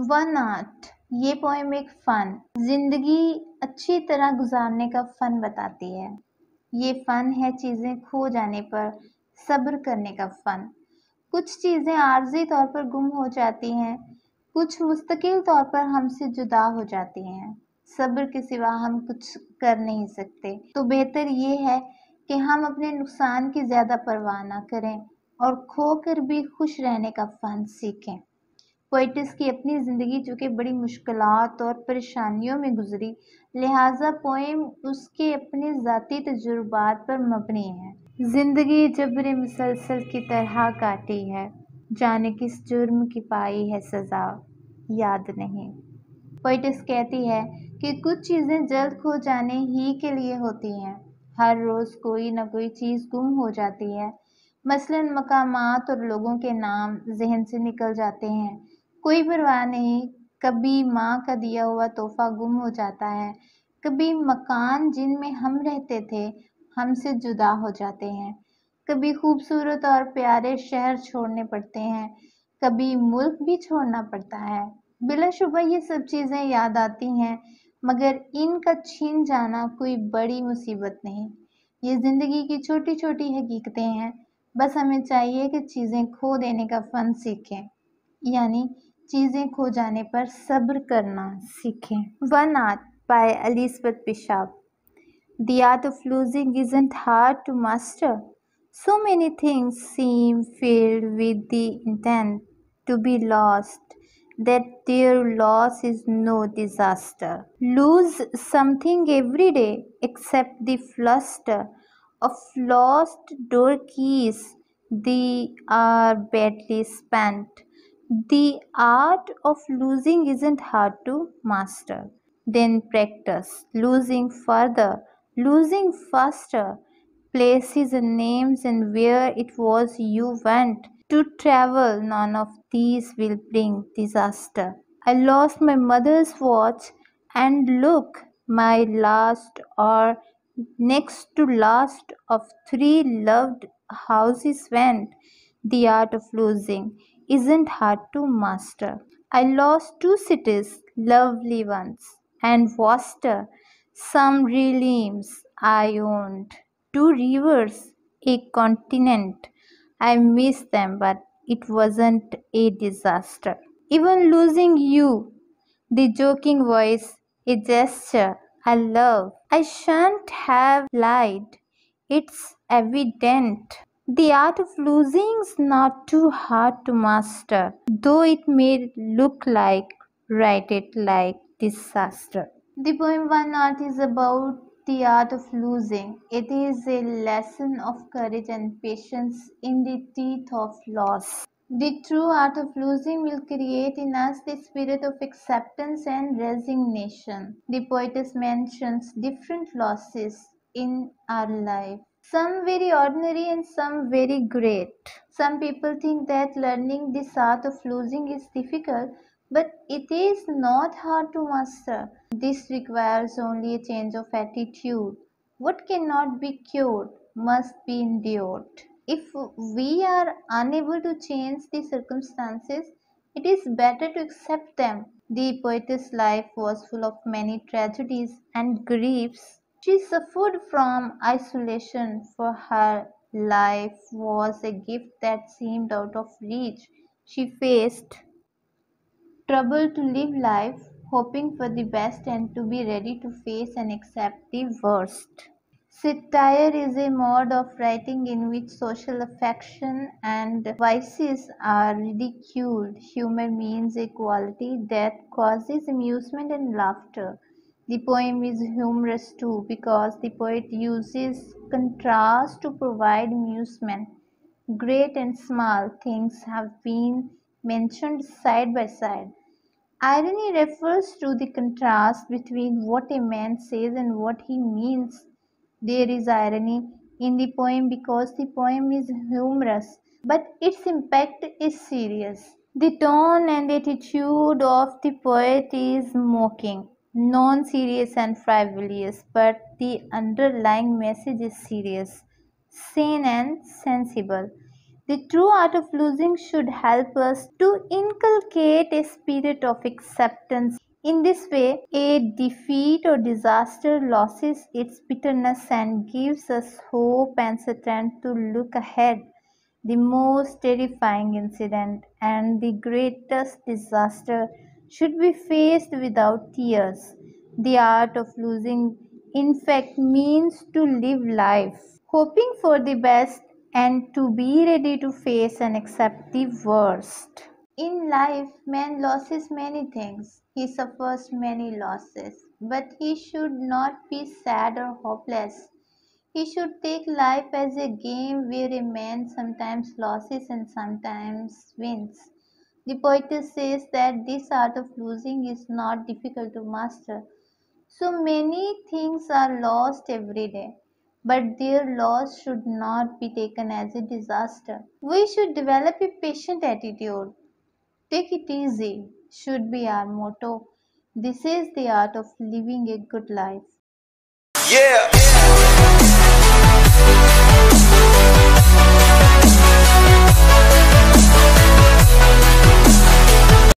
One art. ये poem एक fun, जिंदगी अच्छी तरह गुजारने का फन बताती है। ये फन है चीजें खो जाने पर सब्र करने का फन। कुछ चीजें आर्जी तौर पर गुम हो जाती हैं, कुछ मुस्तकिल तौर पर हमसे जुदा हो जाती हैं। सब्र के सिवा हम कुछ कर नहीं सकते, तो बेहतर ये है कि हम अपने नुकसान की ज्यादा परवाह ना करें और खोकर भी खुश रहने का फन सीखें। पोएटिस की अपनी ज़िंदगी चूँकि बड़ी मुश्किलात और परेशानियों में गुज़री, लिहाजा पोएम उसके अपने ज़ाती तजुर्बात पर मबनी है। ज़िंदगी जबरे मुसलसल की तरह काटी है, जाने किस जुर्म की पाई है सज़ा, याद नहीं। पोएटिस कहती है कि कुछ चीज़ें जल्द खो जाने ही के लिए होती हैं। हर रोज़ कोई न कोई चीज़ गुम हो जाती है। मसलन मकामात और लोगों के नाम ज़हन से निकल जाते हैं। कोई परवाह नहीं, कभी माँ का दिया हुआ तोहफ़ा गुम हो जाता है, कभी मकान जिनमें हम रहते थे हमसे जुदा हो जाते हैं, कभी खूबसूरत और प्यारे शहर छोड़ने पड़ते हैं, कभी मुल्क भी छोड़ना पड़ता है। बिलाशुबा ये सब चीज़ें याद आती हैं, मगर इनका छिन जाना कोई बड़ी मुसीबत नहीं। ये ज़िंदगी की छोटी छोटी हकीकतें हैं, बस हमें चाहिए कि चीज़ें खो देने का फ़न सीखें, यानी चीज़ें खो जाने पर सब्र करना सीखें। One art bye Elizabeth bishop. The art of losing isn't hard to master. So many things seem filled with the intent to be lost that their loss is no disaster. Lose something every day except the fluster of lost door keys. They are badly spent. The art of losing isn't hard to master. Then practice losing further, losing faster, places and names and where it was you went to travel. None of these will bring disaster. I lost my mother's watch, and look, my last or next to last of three loved houses went. The art of losing isn't hard to master. I lost two cities, lovely ones, and vaster, some realms I owned, two rivers, a continent. I miss them, but it wasn't a disaster. Even losing you, the joking voice, a gesture I love, I shan't have lied. It's evident. The art of losing is not too hard to master, though it may look like, write it like disaster. The poem One Art is about the art of losing. It is a lesson of courage and patience in the teeth of loss. The true art of losing will create in us the spirit of acceptance and resignation. The poetess mentions different losses in our life, some very ordinary and some very great. Some people think that learning this art of losing is difficult, but it is not hard to master. This requires only a change of attitude. What cannot be cured must be endured. If we are unable to change the circumstances, it is better to accept them. The poetess' life was full of many tragedies and griefs. She suffered from isolation, for her life was a gift that seemed out of reach. She faced trouble to live life, hoping for the best and to be ready to face and accept the worst. Satire is a mode of writing in which social affection and vices are ridiculed. Humor means a quality that causes amusement and laughter. The poem is humorous too because the poet uses contrast to provide amusement. Great and small things have been mentioned side by side. Irony refers to the contrast between what a man says and what he means. There is irony in the poem because the poem is humorous, but its impact is serious. The tone and attitude of the poet is mocking, non serious and frivolous, but the underlying message is serious, sane, and sensible. The true art of losing should help us to inculcate a spirit of acceptance. In this way, a defeat or disaster loses its bitterness and gives us hope and strength to look ahead. The most terrifying incident and the greatest disaster should be faced without tears. The art of losing, in fact, means to live life, hoping for the best and to be ready to face and accept the worst. In life, man loses many things. He suffers many losses, but he should not be sad or hopeless. He should take life as a game where a man sometimes loses and sometimes wins. The poetess says that this art of losing is not difficult to master. So many things are lost every day, but their loss should not be taken as a disaster. We should develop a patient attitude. Take it easy should be our motto. This is the art of living a good life. Yeah.